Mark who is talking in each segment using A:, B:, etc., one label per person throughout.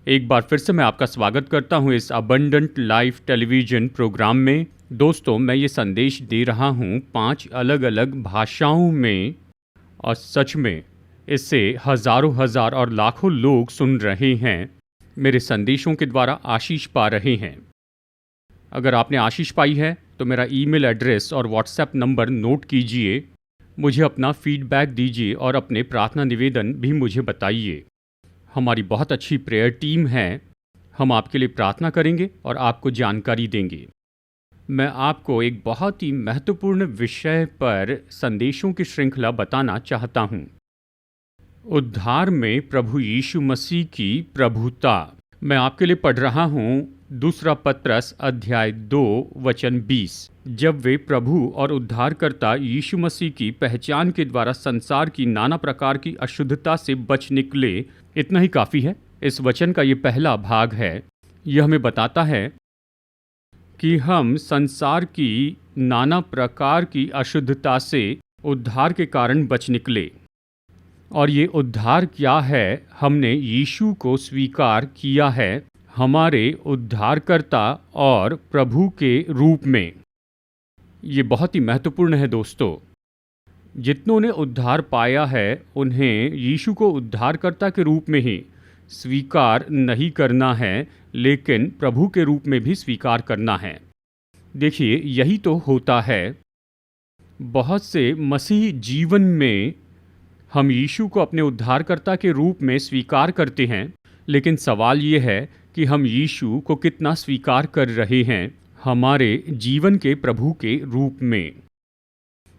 A: एक बार फिर से मैं आपका स्वागत करता हूं इस अबंडेंट लाइफ टेलीविज़न प्रोग्राम में। दोस्तों, मैं ये संदेश दे रहा हूं 5 अलग-अलग भाषाओं में और सच में इससे हज़ारों हज़ार और लाखों लोग सुन रहे हैं, मेरे संदेशों के द्वारा आशीष पा रहे हैं। अगर आपने आशीष पाई है तो मेरा ईमेल एड्रेस और व्हाट्सएप नंबर नोट कीजिए, मुझे अपना फीडबैक दीजिए और अपने प्रार्थना निवेदन भी मुझे बताइए। हमारी बहुत अच्छी प्रेयर टीम है, हम आपके लिए प्रार्थना करेंगे और आपको जानकारी देंगे। मैं आपको एक बहुत ही महत्वपूर्ण विषय पर संदेशों की श्रृंखला बताना चाहता हूँ। उद्धार में प्रभु यीशु मसीह की प्रभुता। मैं आपके लिए पढ़ रहा हूँ दूसरा पत्रस अध्याय 2 वचन 20। जब वे प्रभु और उद्धारकर्ता यीशु मसीह की पहचान के द्वारा संसार की नाना प्रकार की अशुद्धता से बच निकले। इतना ही काफ़ी है। इस वचन का ये पहला भाग है। यह हमें बताता है कि हम संसार की नाना प्रकार की अशुद्धता से उद्धार के कारण बच निकले। और ये उद्धार क्या है? हमने यीशु को स्वीकार किया है हमारे उद्धारकर्ता और प्रभु के रूप में। ये बहुत ही महत्वपूर्ण है दोस्तों। जितनों ने उद्धार पाया है उन्हें यीशु को उद्धारकर्ता के रूप में ही स्वीकार नहीं करना है, लेकिन प्रभु के रूप में भी स्वीकार करना है। देखिए, यही तो होता है। बहुत से मसीह जीवन में हम यीशु को अपने उद्धारकर्ता के रूप में स्वीकार करते हैं, लेकिन सवाल ये है कि हम यीशु को कितना स्वीकार कर रहे हैं हमारे जीवन के प्रभु के रूप में।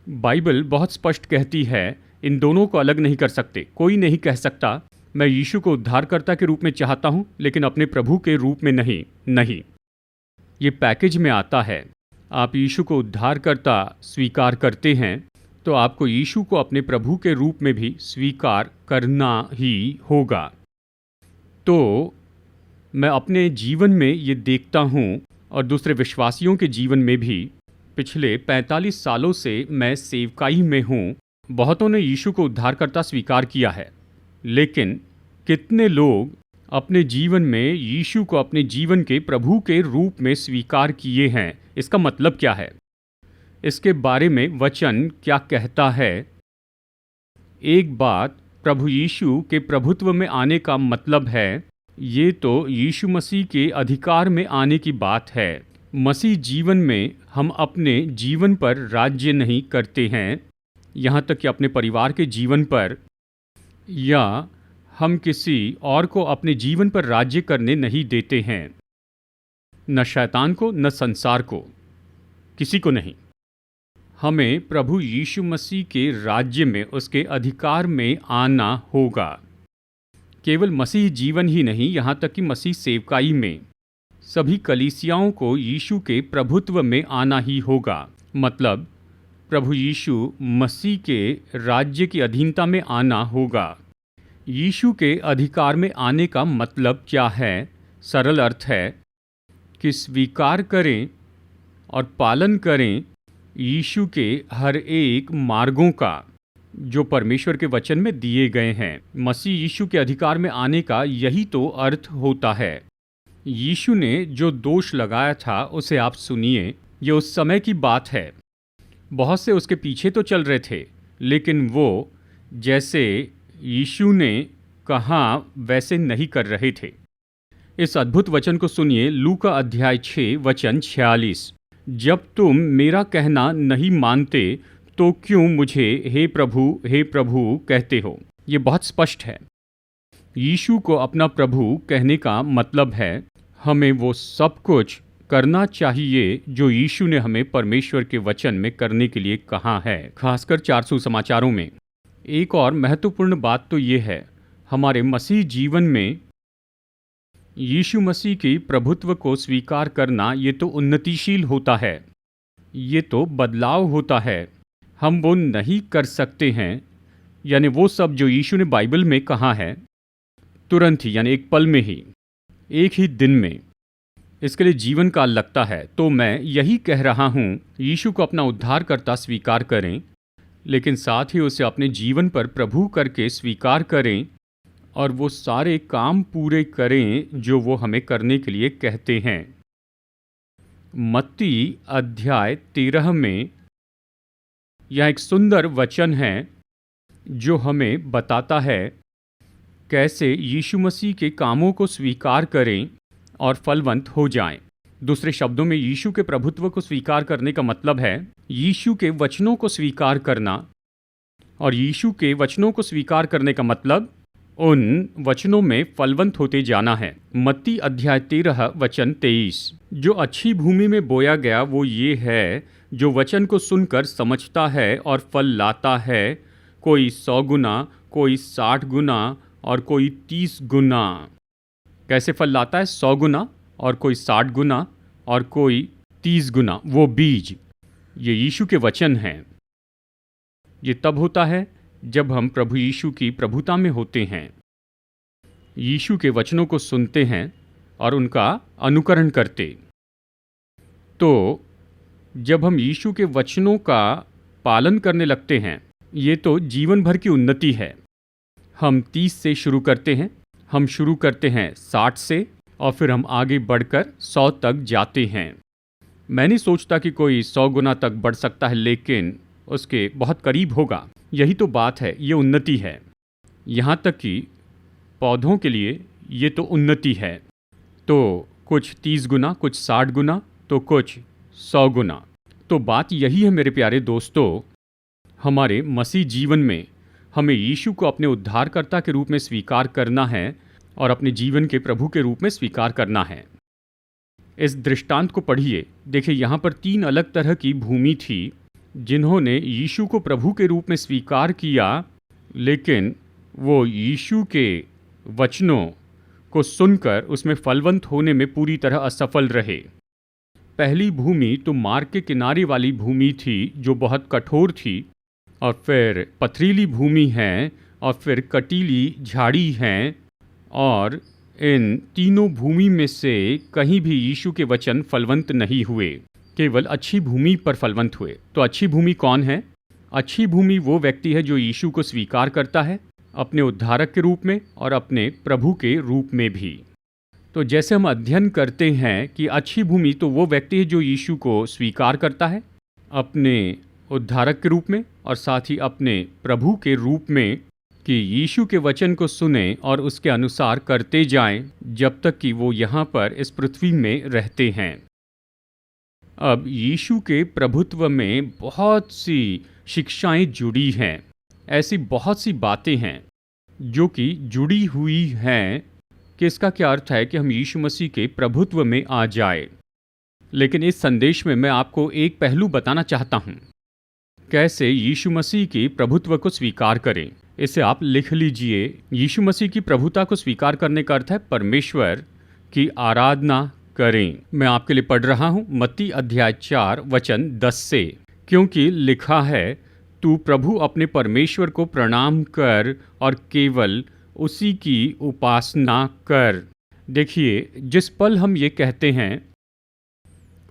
A: बाइबल बहुत स्पष्ट कहती है, इन दोनों को अलग नहीं कर सकते। कोई नहीं कह सकता मैं यीशु को उद्धारकर्ता के रूप में चाहता हूँ लेकिन अपने प्रभु के रूप में नहीं। ये पैकेज में आता है। आप यीशु को उद्धारकर्ता स्वीकार करते हैं तो आपको यीशु को अपने प्रभु के रूप में भी स्वीकार करना ही होगा। तो मैं अपने जीवन में ये देखता हूँ और दूसरे विश्वासियों के जीवन में भी। पिछले 45 सालों से मैं सेवकाई में हूँ। बहुतों ने यीशु को उद्धारकर्ता स्वीकार किया है, लेकिन कितने लोग अपने जीवन में यीशु को अपने जीवन के प्रभु के रूप में स्वीकार किए हैं? इसका मतलब क्या है? इसके बारे में वचन क्या कहता है? एक बात, प्रभु यीशु के प्रभुत्व में आने का मतलब है, ये तो यीशु मसीह के अधिकार में आने की बात है। मसीह जीवन में हम अपने जीवन पर राज्य नहीं करते हैं, यहाँ तक कि अपने परिवार के जीवन पर, या हम किसी और को अपने जीवन पर राज्य करने नहीं देते हैं। न शैतान को, न संसार को, किसी को नहीं। हमें प्रभु यीशु मसीह के राज्य में, उसके अधिकार में आना होगा। केवल मसीह जीवन ही नहीं, यहाँ तक कि मसीह सेवकाई में सभी कलीसियाओं को यीशु के प्रभुत्व में आना ही होगा। मतलब प्रभु यीशु मसीह के राज्य की अधीनता में आना होगा। यीशु के अधिकार में आने का मतलब क्या है? सरल अर्थ है कि स्वीकार करें और पालन करें यीशु के हर एक मार्गों का जो परमेश्वर के वचन में दिए गए हैं। मसीह यीशु के अधिकार में आने का यही तो अर्थ होता है। यीशु ने जो दोष लगाया था उसे आप सुनिए। ये उस समय की बात है। बहुत से उसके पीछे तो चल रहे थे, लेकिन वो जैसे यीशु ने कहा वैसे नहीं कर रहे थे। इस अद्भुत वचन को सुनिए, लूका अध्याय 6 वचन 46। जब तुम मेरा कहना नहीं मानते तो क्यों मुझे हे प्रभु कहते हो? ये बहुत स्पष्ट है। यीशु को अपना प्रभु कहने का मतलब है हमें वो सब कुछ करना चाहिए जो यीशु ने हमें परमेश्वर के वचन में करने के लिए कहा है, खासकर 400 समाचारों में। एक और महत्वपूर्ण बात तो ये है, हमारे मसीह जीवन में यीशु मसीह की प्रभुत्व को स्वीकार करना, ये तो उन्नतिशील होता है, ये तो बदलाव होता है। हम वो नहीं कर सकते हैं, यानी वो सब जो यीशु ने बाइबल में कहा है तुरंत ही, यानी एक पल में ही, एक ही दिन में, इसके लिए जीवन काल लगता है। तो मैं यही कह रहा हूँ, यीशु को अपना उद्धारकर्ता स्वीकार करें, लेकिन साथ ही उसे अपने जीवन पर प्रभु करके स्वीकार करें और वो सारे काम पूरे करें जो वो हमें करने के लिए कहते हैं। मत्ती अध्याय 13 में यह एक सुंदर वचन है जो हमें बताता है कैसे यीशु मसीह के कामों को स्वीकार करें और फलवंत हो जाएं। दूसरे शब्दों में यीशु के प्रभुत्व को स्वीकार करने का मतलब है यीशु के वचनों को स्वीकार करना, और यीशु के वचनों को स्वीकार करने का मतलब उन वचनों में फलवंत होते जाना है। मत्ती अध्याय 13 वचन 23। जो अच्छी भूमि में बोया गया वो ये है जो वचन को सुनकर समझता है और फल लाता है, कोई 100 गुना, कोई 60 गुना और कोई 30 गुना। कैसे फल लाता है? 100 गुना और कोई 60 गुना और कोई 30 गुना। वो बीज, ये यीशु के वचन हैं। ये तब होता है जब हम प्रभु यीशु की प्रभुता में होते हैं, यीशु के वचनों को सुनते हैं और उनका अनुकरण करते। तो जब हम यीशु के वचनों का पालन करने लगते हैं, ये तो जीवन भर की उन्नति है। हम 30 से शुरू करते हैं, हम शुरू करते हैं 60 से, और फिर हम आगे बढ़कर 100 तक जाते हैं। मैं नहीं सोचता कि कोई 100 गुना तक बढ़ सकता है, लेकिन उसके बहुत करीब होगा। यही तो बात है, ये उन्नति है। यहाँ तक कि पौधों के लिए ये तो उन्नति है। तो कुछ 30 गुना, कुछ 60 गुना, तो कुछ 100 गुना। तो बात यही है मेरे प्यारे दोस्तों, हमारे मसीह जीवन में हमें यीशु को अपने उद्धारकर्ता के रूप में स्वीकार करना है और अपने जीवन के प्रभु के रूप में स्वीकार करना है। इस दृष्टांत को पढ़िए। देखिए, यहाँ पर 3 अलग तरह की भूमि थी जिन्होंने यीशु को प्रभु के रूप में स्वीकार किया, लेकिन वो यीशु के वचनों को सुनकर उसमें फलवंत होने में पूरी तरह असफल रहे। पहली भूमि तो मार्ग के किनारे वाली भूमि थी जो बहुत कठोर थी, और फिर पथरीली भूमि है, और फिर कटीली झाड़ी हैं, और इन तीनों भूमि में से कहीं भी यीशु के वचन फलवंत नहीं हुए, केवल अच्छी भूमि पर फलवंत हुए। तो अच्छी भूमि कौन है? अच्छी भूमि वो व्यक्ति है जो यीशु को स्वीकार करता है अपने उद्धारक के रूप में और अपने प्रभु के रूप में भी। तो जैसे हम अध्ययन करते हैं कि अच्छी भूमि तो वो व्यक्ति है जो यीशु को स्वीकार करता है अपने उद्धारक के रूप में और साथ ही अपने प्रभु के रूप में, कि यीशु के वचन को सुने और उसके अनुसार करते जाएं जब तक कि वो यहाँ पर इस पृथ्वी में रहते हैं। अब यीशु के प्रभुत्व में बहुत सी शिक्षाएं जुड़ी हैं, ऐसी बहुत सी बातें हैं जो कि जुड़ी हुई हैं कि इसका क्या अर्थ है कि हम यीशु मसीह के प्रभुत्व में आ जाए। लेकिन इस संदेश में मैं आपको एक पहलू बताना चाहता हूँ, कैसे यीशु मसीह की प्रभुत्व को स्वीकार करें। इसे आप लिख लीजिए। यीशु मसीह की प्रभुता को स्वीकार करने का अर्थ है परमेश्वर की आराधना करें। मैं आपके लिए पढ़ रहा हूँ मत्ती अध्याय 4 वचन 10 से। क्योंकि लिखा है, तू प्रभु अपने परमेश्वर को प्रणाम कर और केवल उसी की उपासना कर। देखिए, जिस पल हम ये कहते हैं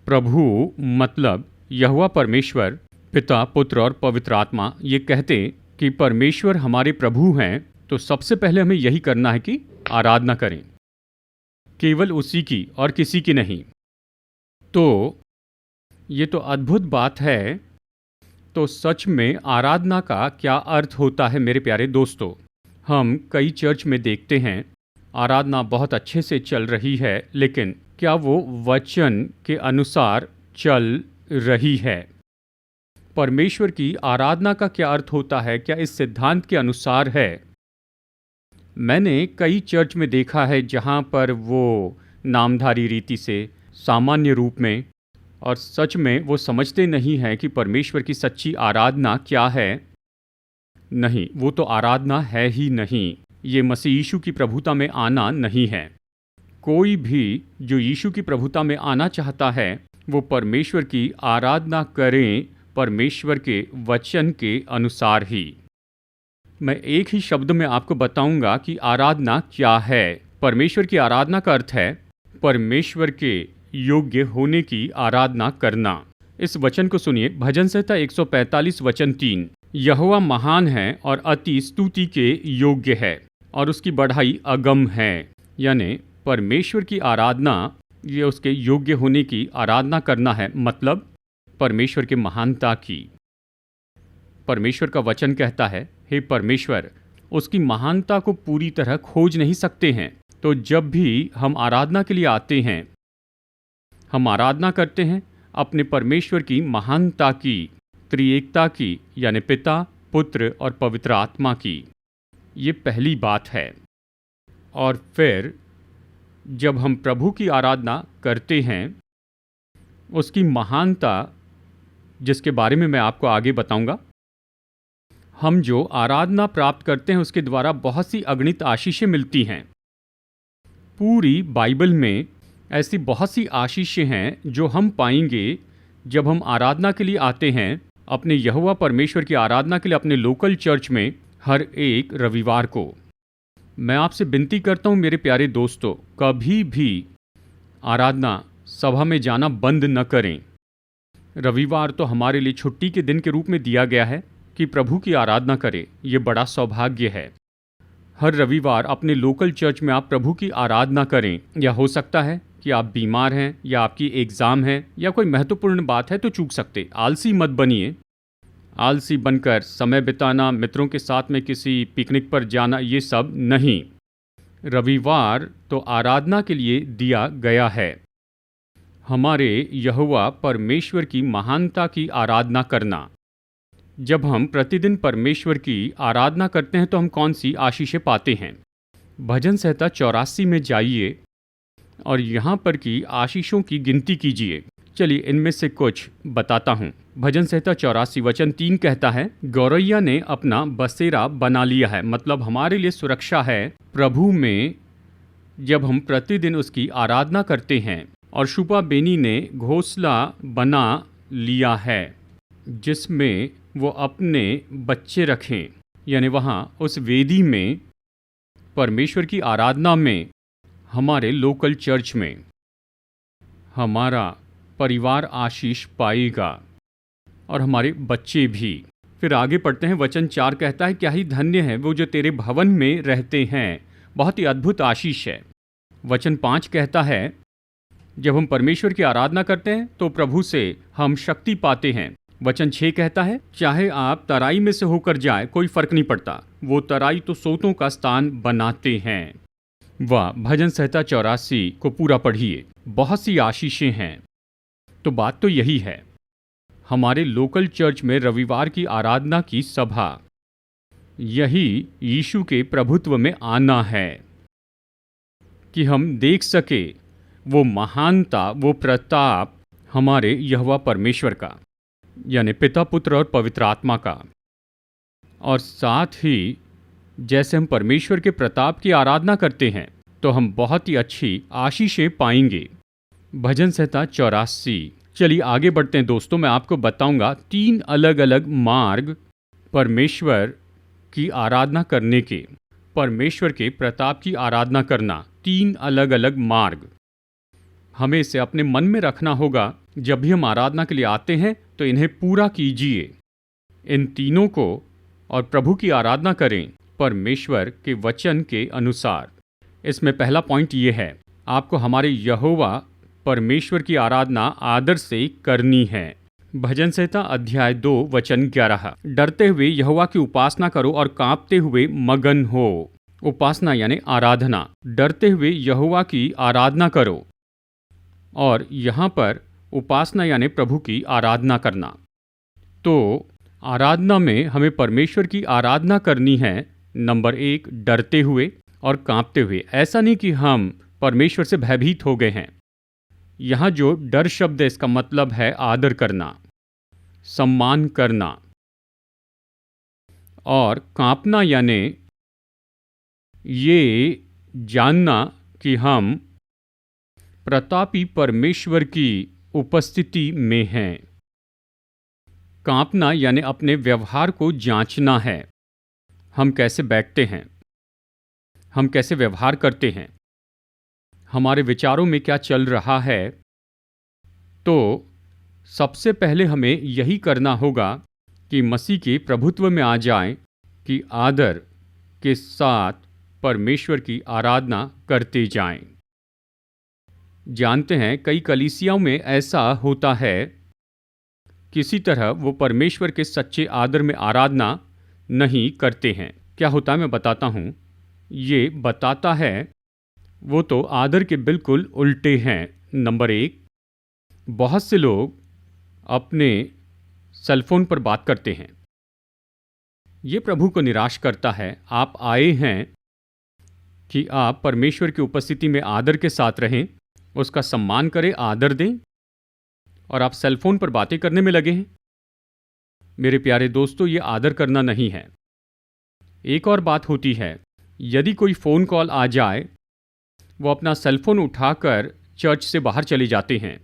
A: प्रभु, मतलब यहोवा परमेश्वर, पिता, पुत्र और पवित्र आत्मा, ये कहते कि परमेश्वर हमारे प्रभु हैं, तो सबसे पहले हमें यही करना है कि आराधना करें, केवल उसी की और किसी की नहीं। तो ये तो अद्भुत बात है। तो सच में आराधना का क्या अर्थ होता है मेरे प्यारे दोस्तों? हम कई चर्च में देखते हैं आराधना बहुत अच्छे से चल रही है, लेकिन क्या वो वचन के अनुसार चल रही है? परमेश्वर की आराधना का क्या अर्थ होता है? क्या इस सिद्धांत के अनुसार है? मैंने कई चर्च में देखा है जहाँ पर वो नामधारी रीति से, सामान्य रूप में, और सच में वो समझते नहीं हैं कि परमेश्वर की सच्ची आराधना क्या है। नहीं, वो तो आराधना है ही नहीं। ये मसीह यीशु की प्रभुता में आना नहीं है। कोई भी जो यीशु की प्रभुता में आना चाहता है वो परमेश्वर की आराधना करें, परमेश्वर के वचन के अनुसार ही। मैं एक ही शब्द में आपको बताऊंगा कि आराधना क्या है। परमेश्वर की आराधना का अर्थ है परमेश्वर के योग्य होने की आराधना करना। इस वचन को सुनिए, भजन संहिता 145 वचन 3। यहोवा महान है और अति स्तुति के योग्य है और उसकी बढ़ाई अगम है, यानी परमेश्वर की आराधना, ये उसके योग्य होने की आराधना करना है, मतलब परमेश्वर की महानता की। परमेश्वर का वचन कहता है, हे परमेश्वर, उसकी महानता को पूरी तरह खोज नहीं सकते हैं। तो जब भी हम आराधना के लिए आते हैं, हम आराधना करते हैं अपने परमेश्वर की महानता की, त्रिएकता की, यानी पिता, पुत्र और पवित्र आत्मा की। ये पहली बात है। और फिर जब हम प्रभु की आराधना करते हैं, उसकी महानता जिसके बारे में मैं आपको आगे बताऊंगा, हम जो आराधना प्राप्त करते हैं उसके द्वारा बहुत सी अगणित आशीषें मिलती हैं। पूरी बाइबल में ऐसी बहुत सी आशीषें हैं जो हम पाएंगे जब हम आराधना के लिए आते हैं, अपने यहोवा परमेश्वर की आराधना के लिए अपने लोकल चर्च में हर एक रविवार को। मैं आपसे विनती करता हूं मेरे प्यारे दोस्तों, कभी भी आराधना सभा में जाना बंद न करें। रविवार तो हमारे लिए छुट्टी के दिन के रूप में दिया गया है कि प्रभु की आराधना करें। ये बड़ा सौभाग्य है। हर रविवार अपने लोकल चर्च में आप प्रभु की आराधना करें। या हो सकता है कि आप बीमार हैं, या आपकी एग्ज़ाम है, या कोई महत्वपूर्ण बात है तो चूक सकते। आलसी मत बनिए। आलसी बनकर समय बिताना, मित्रों के साथ में किसी पिकनिक पर जाना, ये सब नहीं। रविवार तो आराधना के लिए दिया गया है। हमारे यहोवा परमेश्वर की महानता की आराधना करना। जब हम प्रतिदिन परमेश्वर की आराधना करते हैं तो हम कौन सी आशीषें पाते हैं? भजन संहिता 84 में जाइए और यहाँ पर की आशीषों की गिनती कीजिए। चलिए इनमें से कुछ बताता हूँ। भजन संहिता 84 वचन 3 कहता है, गौरैया ने अपना बसेरा बना लिया है, मतलब हमारे लिए सुरक्षा है प्रभु में जब हम प्रतिदिन उसकी आराधना करते हैं। और शुपा बेनी ने घोंसला बना लिया है जिसमें वो अपने बच्चे रखें, यानी वहाँ उस वेदी में, परमेश्वर की आराधना में, हमारे लोकल चर्च में हमारा परिवार आशीष पाएगा और हमारे बच्चे भी। फिर आगे पढ़ते हैं, वचन 4 कहता है, क्या ही धन्य है वो जो तेरे भवन में रहते हैं। बहुत ही अद्भुत आशीष है। वचन 5 कहता है, जब हम परमेश्वर की आराधना करते हैं तो प्रभु से हम शक्ति पाते हैं। वचन 6 कहता है, चाहे आप तराई में से होकर जाए कोई फर्क नहीं पड़ता, वो तराई तो सोतों का स्थान बनाते हैं। वाह, भजन संहिता 84 को पूरा पढ़िए, बहुत सी आशीषें हैं। तो बात तो यही है, हमारे लोकल चर्च में रविवार की आराधना की सभा, यही यीशु के प्रभुत्व में आना है कि हम देख सके वो महानता, वो प्रताप हमारे यहोवा परमेश्वर का, यानी पिता, पुत्र और पवित्र आत्मा का। और साथ ही जैसे हम परमेश्वर के प्रताप की आराधना करते हैं तो हम बहुत ही अच्छी आशीषें पाएंगे। भजन संहिता 84। चलिए आगे बढ़ते हैं दोस्तों। मैं आपको बताऊंगा 3 अलग अलग मार्ग परमेश्वर की आराधना करने के, परमेश्वर के प्रताप की आराधना करना। 3 अलग अलग मार्ग हमें इसे अपने मन में रखना होगा। जब भी हम आराधना के लिए आते हैं तो इन्हें पूरा कीजिए, इन तीनों को, और प्रभु की आराधना करें परमेश्वर के वचन के अनुसार। इसमें पहला पॉइंट ये है, आपको हमारे यहोवा परमेश्वर की आराधना आदर से करनी है। भजन संहिता अध्याय 2 वचन 11, डरते हुए यहोवा की उपासना करो और कांपते हुए मगन हो। उपासना यानी आराधना, डरते हुए यहोवा की आराधना करो। और यहाँ पर उपासना यानी प्रभु की आराधना करना। तो आराधना में हमें परमेश्वर की आराधना करनी है, नंबर 1 डरते हुए और कांपते हुए। ऐसा नहीं कि हम परमेश्वर से भयभीत हो गए हैं। यहाँ जो डर शब्द है इसका मतलब है आदर करना, सम्मान करना। और कांपना यानी ये जानना कि हम प्रतापी परमेश्वर की उपस्थिति में हैं। कांपना यानी अपने व्यवहार को जांचना है। हम कैसे बैठते हैं, हम कैसे व्यवहार करते हैं, हमारे विचारों में क्या चल रहा है। तो सबसे पहले हमें यही करना होगा कि मसीह के प्रभुत्व में आ जाएं, कि आदर के साथ परमेश्वर की आराधना करते जाएं। जानते हैं कई कलीसियाओं में ऐसा होता है, किसी तरह वो परमेश्वर के सच्चे आदर में आराधना नहीं करते हैं। क्या होता है मैं बताता हूँ। ये बताता है वो तो आदर के बिल्कुल उल्टे हैं। नंबर 1, बहुत से लोग अपने सेलफोन पर बात करते हैं। ये प्रभु को निराश करता है। आप आए हैं कि आप परमेश्वर की उपस्थिति में आदर के साथ रहें, उसका सम्मान करें, आदर दें, और आप सेलफोन पर बातें करने में लगे हैं। मेरे प्यारे दोस्तों, ये आदर करना नहीं है। एक और बात होती है, यदि कोई फ़ोन कॉल आ जाए, वो अपना सेलफोन उठाकर चर्च से बाहर चले जाते हैं।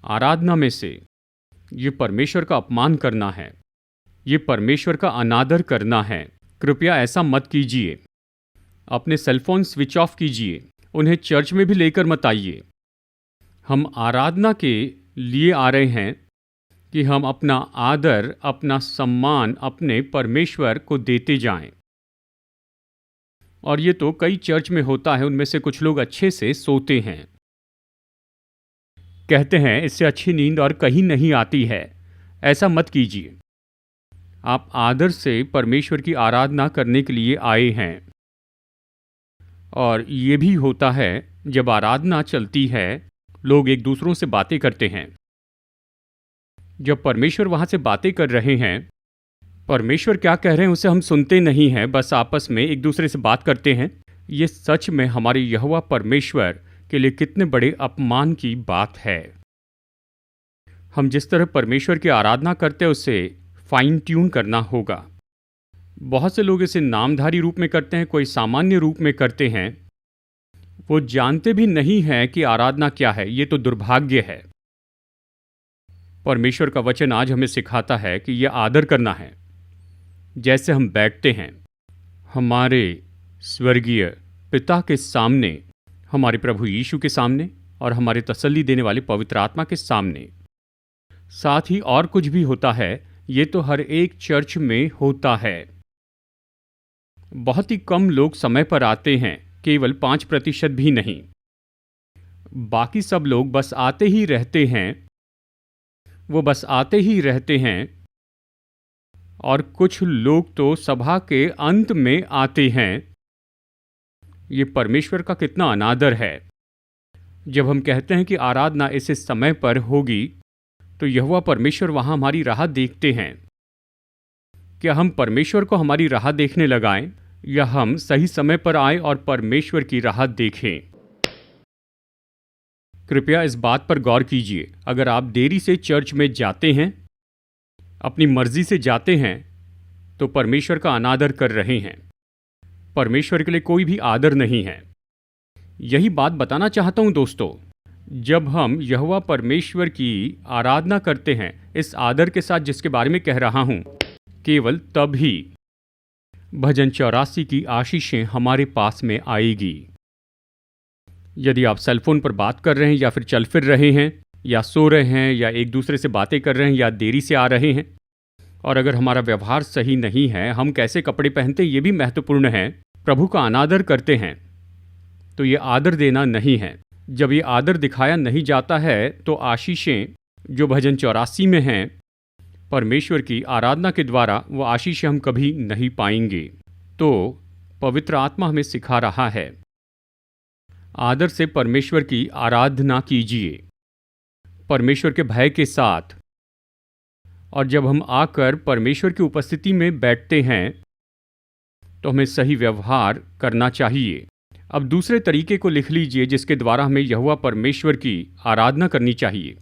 A: आराधना में से ये परमेश्वर का अपमान करना है, ये परमेश्वर का अनादर करना है। कृपया ऐसा मत कीजिए। अपने सेलफोन स्विच ऑफ कीजिए, उन्हें चर्च में भी लेकर मत आइए। हम आराधना के लिए आ रहे हैं कि हम अपना आदर, अपना सम्मान अपने परमेश्वर को देते जाएं। और ये तो कई चर्च में होता है, उनमें से कुछ लोग अच्छे से सोते हैं। कहते हैं इससे अच्छी नींद और कहीं नहीं आती है। ऐसा मत कीजिए। आप आदर से परमेश्वर की आराधना करने के लिए आए हैं। और ये भी होता है, जब आराधना चलती है, लोग एक दूसरों से बातें करते हैं। जब परमेश्वर वहां से बातें कर रहे हैं, परमेश्वर क्या कह रहे हैं उसे हम सुनते नहीं हैं, बस आपस में एक दूसरे से बात करते हैं। ये सच में हमारे यहोवा परमेश्वर के लिए कितने बड़े अपमान की बात है। हम जिस तरह परमेश्वर की आराधना करते हैं उसे फाइन ट्यून करना होगा। बहुत से लोग इसे नामधारी रूप में करते हैं, कोई सामान्य रूप में करते हैं। वो जानते भी नहीं हैं कि आराधना क्या है। ये तो दुर्भाग्य है। परमेश्वर का वचन आज हमें सिखाता है कि यह आदर करना है। जैसे हम बैठते हैं हमारे स्वर्गीय पिता के सामने, हमारे प्रभु यीशु के सामने और हमारे तसल्ली देने वाले पवित्र आत्मा के सामने। साथ ही और कुछ भी होता है, ये तो हर एक चर्च में होता है। बहुत ही कम लोग समय पर आते हैं, केवल 5% भी नहीं। बाकी सब लोग बस आते ही रहते हैं। वो बस आते ही रहते हैं। और कुछ लोग तो सभा के अंत में आते हैं। ये परमेश्वर का कितना अनादर है। जब हम कहते हैं कि आराधना इस समय पर होगी, तो यहोवा परमेश्वर वहां हमारी राह देखते हैं। क्या हम परमेश्वर को हमारी राह देखने लगाएं, या हम सही समय पर आए और परमेश्वर की राह देखें? कृपया इस बात पर गौर कीजिए। अगर आप देरी से चर्च में जाते हैं, अपनी मर्जी से जाते हैं, तो परमेश्वर का अनादर कर रहे हैं। परमेश्वर के लिए कोई भी आदर नहीं है। यही बात बताना चाहता हूं दोस्तों। जब हम यहोवा परमेश्वर की आराधना करते हैं इस आदर के साथ जिसके बारे में कह रहा हूं, केवल तब ही भजन 84 की आशीषें हमारे पास में आएगी। यदि आप सेलफोन पर बात कर रहे हैं, या फिर चल फिर रहे हैं, या सो रहे हैं, या एक दूसरे से बातें कर रहे हैं, या देरी से आ रहे हैं, और अगर हमारा व्यवहार सही नहीं है, हम कैसे कपड़े पहनते हैं ये भी महत्वपूर्ण है, प्रभु का अनादर करते हैं, तो ये आदर देना नहीं है। जब ये आदर दिखाया नहीं जाता है, तो आशीषें जो भजन 84 में हैं, परमेश्वर की आराधना के द्वारा वो आशीषें हम कभी नहीं पाएंगे। तो पवित्र आत्मा हमें सिखा रहा है, आदर से परमेश्वर की आराधना कीजिए, परमेश्वर के भय के साथ। और जब हम आकर परमेश्वर की उपस्थिति में बैठते हैं, तो हमें सही व्यवहार करना चाहिए। अब दूसरे तरीके को लिख लीजिए जिसके द्वारा हमें यहोवा परमेश्वर की आराधना करनी चाहिए।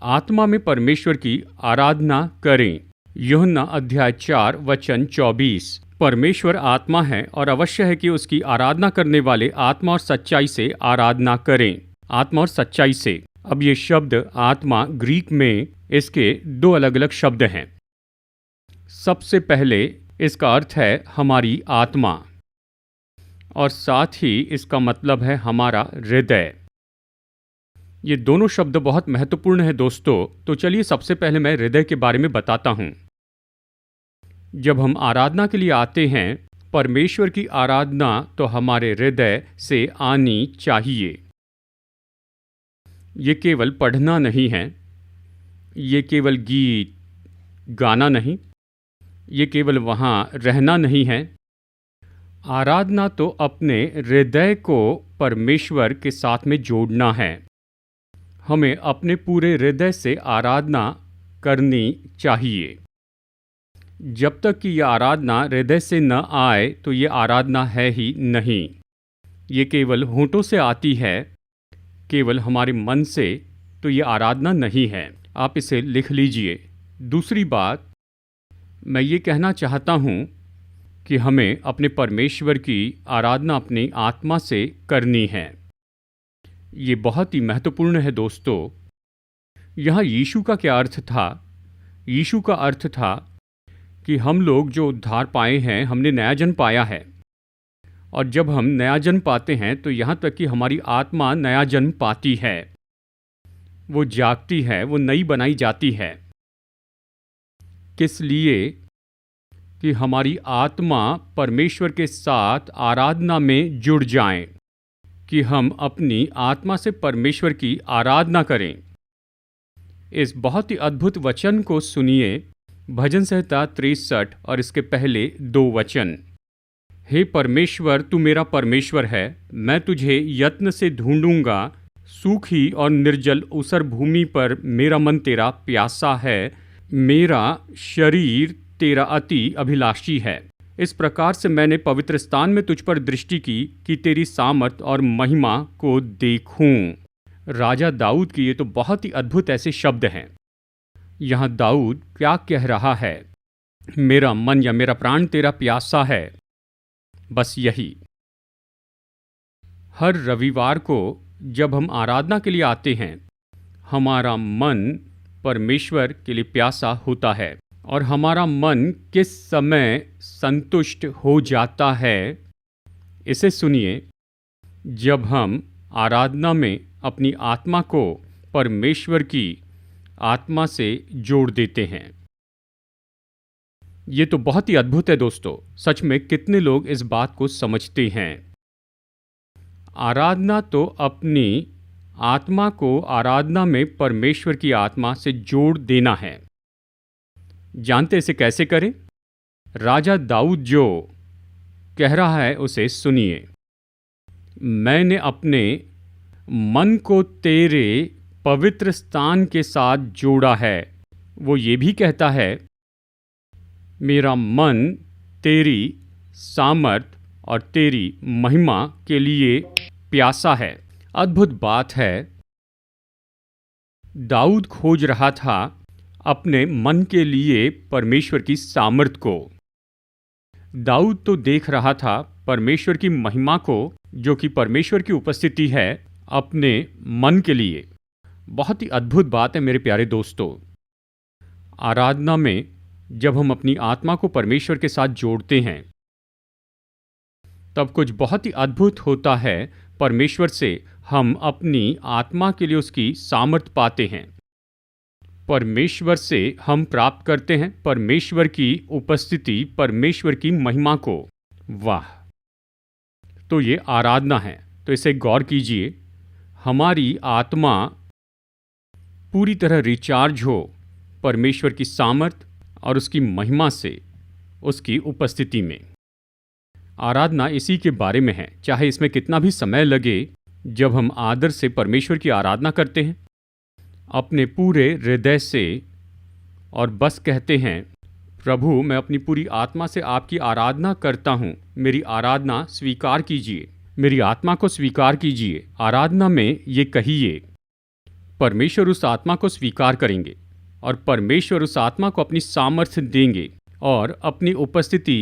A: आत्मा में परमेश्वर की आराधना करें। यूहन्ना अध्याय 4 वचन 24। परमेश्वर आत्मा है और अवश्य है कि उसकी आराधना करने वाले आत्मा और सच्चाई से आराधना करें। आत्मा और सच्चाई से। अब ये शब्द आत्मा ग्रीक में इसके 2 अलग अलग शब्द हैं। सबसे पहले इसका अर्थ है हमारी आत्मा, और साथ ही इसका मतलब है हमारा हृदय। ये दोनों शब्द बहुत महत्वपूर्ण हैं दोस्तों। तो चलिए सबसे पहले मैं हृदय के बारे में बताता हूं। जब हम आराधना के लिए आते हैं, परमेश्वर की आराधना तो हमारे हृदय से आनी चाहिए। ये केवल पढ़ना नहीं है, ये केवल गीत गाना नहीं, ये केवल वहाँ रहना नहीं है। आराधना तो अपने हृदय को परमेश्वर के साथ में जोड़ना है। हमें अपने पूरे हृदय से आराधना करनी चाहिए। जब तक कि यह आराधना हृदय से न आए तो ये आराधना है ही नहीं। ये केवल होंठों से आती है, केवल हमारे मन से, तो ये आराधना नहीं है। आप इसे लिख लीजिए। दूसरी बात, मैं ये कहना चाहता हूँ कि हमें अपने परमेश्वर की आराधना अपनी आत्मा से करनी है। ये बहुत ही महत्वपूर्ण है दोस्तों। यहाँ यीशु का क्या अर्थ था? यीशु का अर्थ था कि हम लोग जो उद्धार पाए हैं, हमने नया जन्म पाया है। और जब हम नया जन्म पाते हैं तो यहाँ तक कि हमारी आत्मा नया जन्म पाती है, वो जागती है, वो नई बनाई जाती है। किस लिए? कि हमारी आत्मा परमेश्वर के साथ आराधना में जुड़ जाएं, कि हम अपनी आत्मा से परमेश्वर की आराधना करें। इस बहुत ही अद्भुत वचन को सुनिए, भजन संहिता 63 और इसके पहले 2 वचन। हे परमेश्वर, तू मेरा परमेश्वर है, मैं तुझे यत्न से ढूंढूंगा। सूखी और निर्जल ऊसर भूमि पर मेरा मन तेरा प्यासा है, मेरा शरीर तेरा अति अभिलाषी है। इस प्रकार से मैंने पवित्र स्थान में तुझ पर दृष्टि की कि तेरी सामर्थ और महिमा को देखूं। राजा दाऊद की ये तो बहुत ही अद्भुत ऐसे शब्द हैं। यहाँ दाऊद क्या कह रहा है? मेरा मन या मेरा प्राण तेरा प्यासा है। बस यही। हर रविवार को जब हम आराधना के लिए आते हैं, हमारा मन परमेश्वर के लिए प्यासा होता है। और हमारा मन किस समय संतुष्ट हो जाता है, इसे सुनिए। जब हम आराधना में अपनी आत्मा को परमेश्वर की आत्मा से जोड़ देते हैं। ये तो बहुत ही अद्भुत है दोस्तों। सच में कितने लोग इस बात को समझते हैं? आराधना तो अपनी आत्मा को आराधना में परमेश्वर की आत्मा से जोड़ देना है। जानते इसे कैसे करें? राजा दाऊद जो कह रहा है उसे सुनिए। मैंने अपने मन को तेरे पवित्र स्थान के साथ जोड़ा है। वो ये भी कहता है, मेरा मन तेरी सामर्थ और तेरी महिमा के लिए प्यासा है। अद्भुत बात है। दाऊद खोज रहा था अपने मन के लिए परमेश्वर की सामर्थ को। दाऊद तो देख रहा था परमेश्वर की महिमा को, जो कि परमेश्वर की उपस्थिति है, अपने मन के लिए। बहुत ही अद्भुत बात है मेरे प्यारे दोस्तों। आराधना में जब हम अपनी आत्मा को परमेश्वर के साथ जोड़ते हैं, तब कुछ बहुत ही अद्भुत होता है। परमेश्वर से हम अपनी आत्मा के लिए उसकी सामर्थ पाते हैं। परमेश्वर से हम प्राप्त करते हैं परमेश्वर की उपस्थिति, परमेश्वर की महिमा को। वाह! तो ये आराधना है। तो इसे गौर कीजिए। हमारी आत्मा पूरी तरह रिचार्ज हो परमेश्वर की सामर्थ और उसकी महिमा से, उसकी उपस्थिति में। आराधना इसी के बारे में है। चाहे इसमें कितना भी समय लगे, जब हम आदर से परमेश्वर की आराधना करते हैं अपने पूरे हृदय से, और बस कहते हैं, प्रभु मैं अपनी पूरी आत्मा से आपकी आराधना करता हूँ, मेरी आराधना स्वीकार कीजिए, मेरी आत्मा को स्वीकार कीजिए। आराधना में ये कहिए, परमेश्वर उस आत्मा को स्वीकार करेंगे और परमेश्वर उस आत्मा को अपनी सामर्थ्य देंगे और अपनी उपस्थिति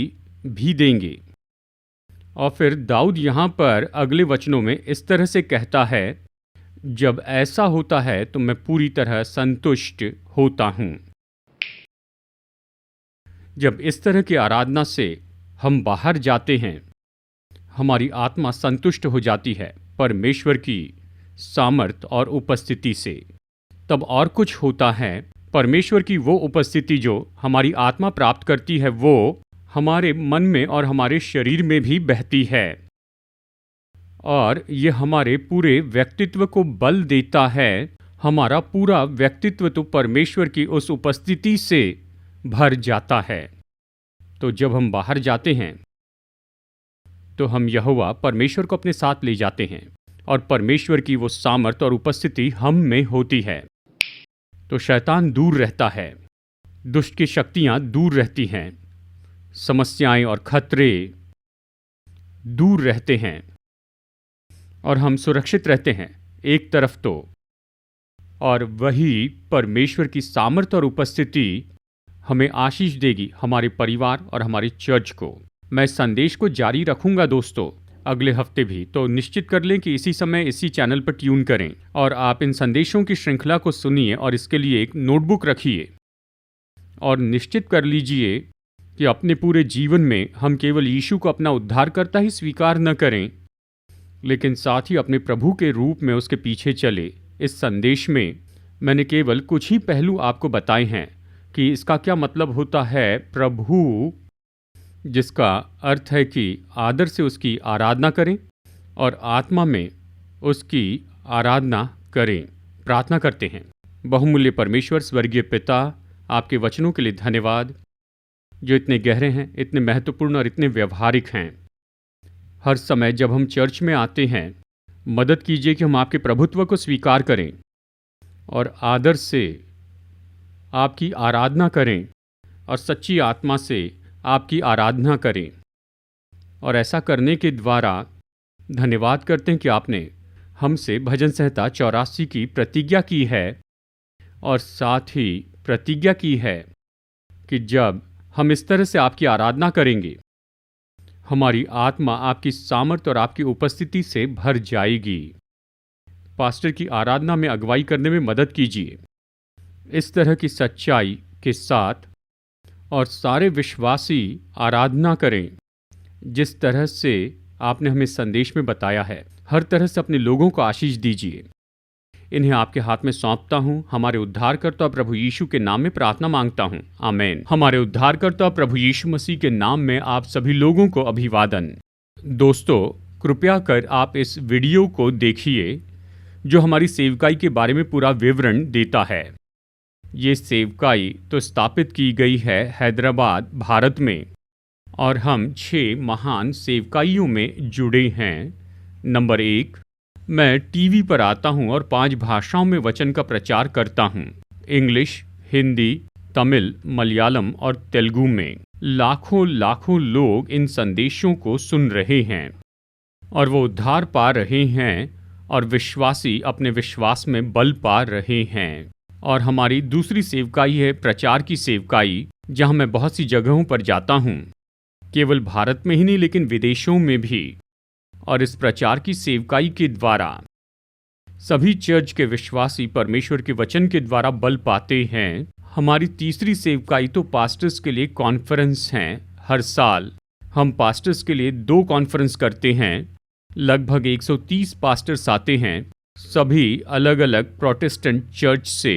A: भी देंगे। और फिर दाऊद यहाँ पर अगले वचनों में इस तरह से कहता है, जब ऐसा होता है तो मैं पूरी तरह संतुष्ट होता हूँ। जब इस तरह की आराधना से हम बाहर जाते हैं, हमारी आत्मा संतुष्ट हो जाती है परमेश्वर की सामर्थ और उपस्थिति से। तब और कुछ होता है। परमेश्वर की वो उपस्थिति जो हमारी आत्मा प्राप्त करती है, वो हमारे मन में और हमारे शरीर में भी बहती है और ये हमारे पूरे व्यक्तित्व को बल देता है। हमारा पूरा व्यक्तित्व तो परमेश्वर की उस उपस्थिति से भर जाता है। तो जब हम बाहर जाते हैं तो हम यहोवा परमेश्वर को अपने साथ ले जाते हैं और परमेश्वर की वो सामर्थ और उपस्थिति हम में होती है। तो शैतान दूर रहता है, दुष्ट की शक्तियां दूर रहती हैं, समस्याएं और खतरे दूर रहते हैं और हम सुरक्षित रहते हैं एक तरफ तो, और वही परमेश्वर की सामर्थ और उपस्थिति हमें आशीष देगी हमारे परिवार और हमारी चर्च को। मैं इस संदेश को जारी रखूंगा दोस्तों अगले हफ्ते भी, तो निश्चित कर लें कि इसी समय इसी चैनल पर ट्यून करें और आप इन संदेशों की श्रृंखला को सुनिए और इसके लिए एक नोटबुक रखिए और निश्चित कर लीजिए कि अपने पूरे जीवन में हम केवल यीशु को अपना उद्धारकर्ता ही स्वीकार न करें, लेकिन साथ ही अपने प्रभु के रूप में उसके पीछे चले। इस संदेश में मैंने केवल कुछ ही पहलू आपको बताए हैं कि इसका क्या मतलब होता है प्रभु, जिसका अर्थ है कि आदर से उसकी आराधना करें और आत्मा में उसकी आराधना करें। प्रार्थना करते हैं। बहुमूल्य परमेश्वर स्वर्गीय पिता, आपके वचनों के लिए धन्यवाद जो इतने गहरे हैं, इतने महत्वपूर्ण और इतने व्यवहारिक हैं। हर समय जब हम चर्च में आते हैं, मदद कीजिए कि हम आपके प्रभुत्व को स्वीकार करें और आदर से आपकी आराधना करें और सच्ची आत्मा से आपकी आराधना करें। और ऐसा करने के द्वारा धन्यवाद करते हैं कि आपने हमसे भजन संहिता 84 की प्रतिज्ञा की है और साथ ही प्रतिज्ञा की है कि जब हम इस तरह से आपकी आराधना करेंगे, हमारी आत्मा आपकी सामर्थ और आपकी उपस्थिति से भर जाएगी। पास्टर की आराधना में अगुवाई करने में मदद कीजिए, इस तरह की सच्चाई के साथ, और सारे विश्वासी आराधना करें जिस तरह से आपने हमें संदेश में बताया है। हर तरह से अपने लोगों को आशीष दीजिए। इन्हें आपके हाथ में सौंपता हूँ, हमारे उद्धारकर्ता प्रभु यीशु के नाम में प्रार्थना मांगता हूँ, आमीन। हमारे उद्धारकर्ता प्रभु यीशु मसीह के नाम में आप सभी लोगों को अभिवादन। दोस्तों, कृपया कर आप इस वीडियो को देखिए जो हमारी सेवकाई के बारे में पूरा विवरण देता है। ये सेवकाई तो स्थापित की गई है हैदराबाद, भारत में, और हम 6 महान सेवकाइयों में जुड़े हैं। नंबर 1, मैं टीवी पर आता हूं और 5 भाषाओं में वचन का प्रचार करता हूं, इंग्लिश, हिंदी, तमिल, मलयालम और तेलुगु में। लाखों लोग इन संदेशों को सुन रहे हैं और वो उद्धार पा रहे हैं और विश्वासी अपने विश्वास में बल पा रहे हैं। और हमारी दूसरी सेवकाई है प्रचार की सेवकाई, जहां मैं बहुत सी जगहों पर जाता हूं, केवल भारत में ही नहीं लेकिन विदेशों में भी। और इस प्रचार की सेवकाई के द्वारा सभी चर्च के विश्वासी परमेश्वर के वचन के द्वारा बल पाते हैं। हमारी तीसरी सेवकाई तो पास्टर्स के लिए कॉन्फ्रेंस हैं। हर साल हम पास्टर्स के लिए 2 कॉन्फ्रेंस करते हैं। लगभग 130 पास्टर्स आते हैं, सभी अलग अलग प्रोटेस्टेंट चर्च से,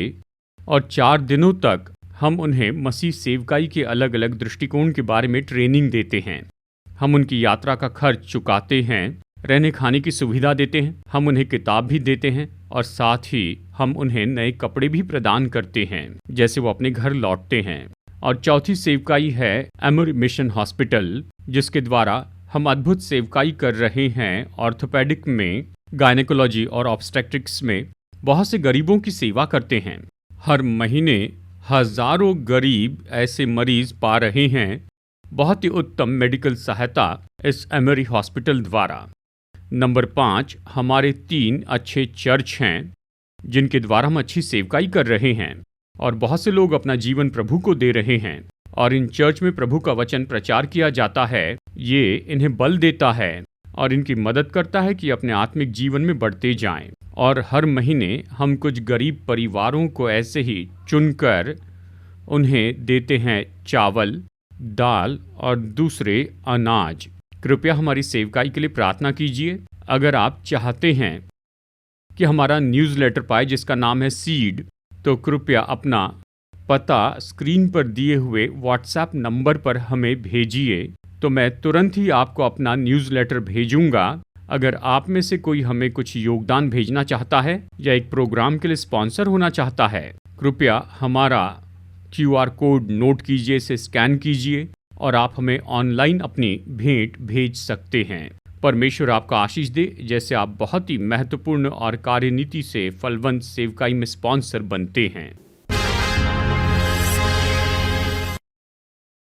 A: और 4 दिनों तक हम उन्हें मसीह सेवकाई के अलग अलग दृष्टिकोण के बारे में ट्रेनिंग देते हैं। हम उनकी यात्रा का खर्च चुकाते हैं, रहने खाने की सुविधा देते हैं, हम उन्हें किताब भी देते हैं और साथ ही हम उन्हें नए कपड़े भी प्रदान करते हैं जैसे वो अपने घर लौटते हैं। और चौथी सेवकाई है एमोरी मिशन हॉस्पिटल, जिसके द्वारा हम अद्भुत सेवकाई कर रहे हैं। ऑर्थोपेडिक में, गायनेकोलॉजी और ऑब्स्टेट्रिक्स में बहुत से गरीबों की सेवा करते हैं। हर महीने हजारों गरीब ऐसे मरीज पा रहे हैं बहुत ही उत्तम मेडिकल सहायता इस एमोरी हॉस्पिटल द्वारा। नंबर 5, हमारे 3 अच्छे चर्च हैं जिनके द्वारा हम अच्छी सेवकाई कर रहे हैं और बहुत से लोग अपना जीवन प्रभु को दे रहे हैं। और इन चर्च में प्रभु का वचन प्रचार किया जाता है। ये इन्हें बल देता है और इनकी मदद करता है कि अपने आत्मिक जीवन में बढ़ते जाएं। और हर महीने हम कुछ गरीब परिवारों को ऐसे ही चुनकर उन्हें देते हैं चावल, दाल और दूसरे अनाज। कृपया हमारी सेवकाई के लिए प्रार्थना कीजिए। अगर आप चाहते हैं कि हमारा न्यूज़लेटर पाए जिसका नाम है सीड, तो कृपया अपना पता स्क्रीन पर दिए हुए व्हाट्सएप नंबर पर हमें भेजिए, तो मैं तुरंत ही आपको अपना न्यूज़लेटर भेजूंगा। अगर आप में से कोई हमें कुछ योगदान भेजना चाहता है या एक प्रोग्राम के लिए स्पॉन्सर होना चाहता है, कृपया हमारा QR कोड नोट कीजिए, इसे स्कैन कीजिए और आप हमें ऑनलाइन अपनी भेंट भेज सकते हैं। परमेश्वर आपका आशीष दे, जैसे आप बहुत ही महत्वपूर्ण और कार्यनीति से फलवंत सेवकाई में स्पॉन्सर बनते हैं।